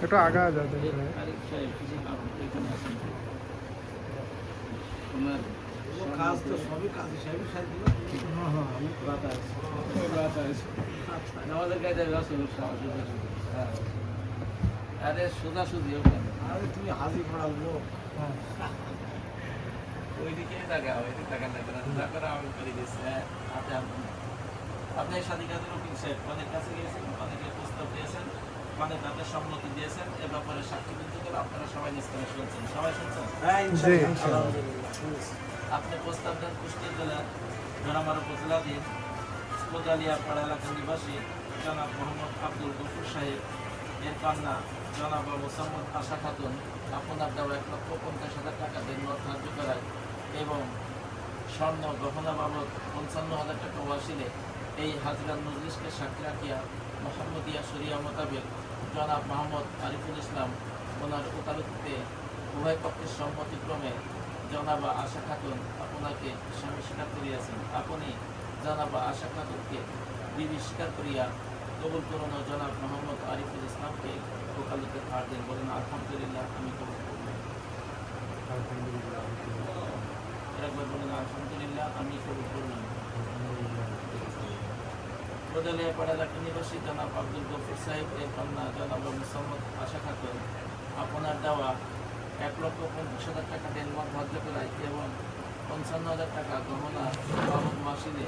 একটু আগা যাবে কাজ তো সবই কাজী সাহেবের সাথে আমাদের কাছে আরে সোজাসুজি আরে তুমি হাজি পড়াল লোক ওইদিকে টাকা ওইদিকে টাকা না করে আমি করে দিচ্ছি আপনি স্বাধীনতার উকিল সাহেব অনেক কাছে গিয়েছেন অনেকে প্রস্তাব দিয়েছেন মানে তাদের সম্মতি দিয়েছেন এ ব্যাপারে সাক্ষী বিন্দু করে আপনারা সবাই নিষ্কাশন শুনছেন সবাই শুনছেন আপনি প্রস্তাব দেন কুষ্টিয়া জেলার ধরামার উপজেলাধীন কোদালিয়া পাড়া এলাকার নিবাসী জনাব মোহাম্মদ আব্দুল গফুর সাহেব এর কন্যা জনাব মোসাম্মদ আশা খাতুন আপনার দেওয়া 1,50,000 টাকা দেন ধার্য করায় এবং স্বর্ণ গহনা বাবদ 55,000 টাকা ওয়াসিলে এই হাজরাত মজলিসকে সাক্ষী রাখিয়া মোহাম্মদিয়া শরিয়া মোতাবেক জনাব মোহাম্মদ আরিফুল ইসলাম ওনার ওকালতিতে উভয় পক্ষের সম্মতিক্রমে জনাবা আশা খাতুন আপনাকে স্বামী স্বীকার করিয়াছেন আপনি জনাবা আশা খাতুনকে বিবি স্বীকার করিয়া কবুল করুন ও জনাব মোহাম্মদ আরিফুল ইসলামকে ওকালতে ভার দেন বলেন আলহামদুলিল্লাহ আমি কবুল করলাম একবার বলেন আলহামদুলিল্লাহ আমি কবুল করলাম কোদালিয়া পাড়া এলাকার নিবাসী জনাব আব্দুল গফুর সাহেব এর কন্যা জনাব মোসাম্মদ আশা খাতুন আপনার দেওয়া 1,50,000 টাকা দেনমত ধার্য করায় এবং 55,000 টাকা গহনা বাবদ মাসিলে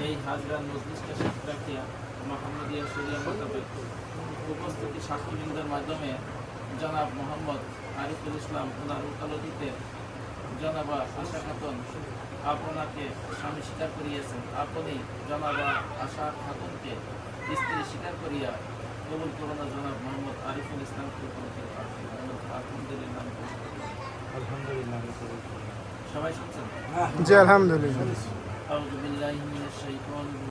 এই হাজরাত মজলিসকে সাক্ষী রাখিয়া মোহাম্মদিয়া শরিয়া মোতাবেক উপস্থিতি সাক্ষীবৃন্দের মাধ্যমে জনাব মোহাম্মদ আরিফুল ইসলাম ওনার ওকালতিতে জনাবা আশা খাতুন আপনাকে স্বামী স্বীকার করিয়াছেন আপনি জনাবা আশা খাতুনকে স্ত্রী স্বীকার করিয়া কবুল করোনা জনাব মোহাম্মদ আরিফুল ইসলামকে আলহামদুলিল্লাহ আলহামদুলিল্লাহ সবাই শুনছেন জি আলহামদুলিল্লাহ।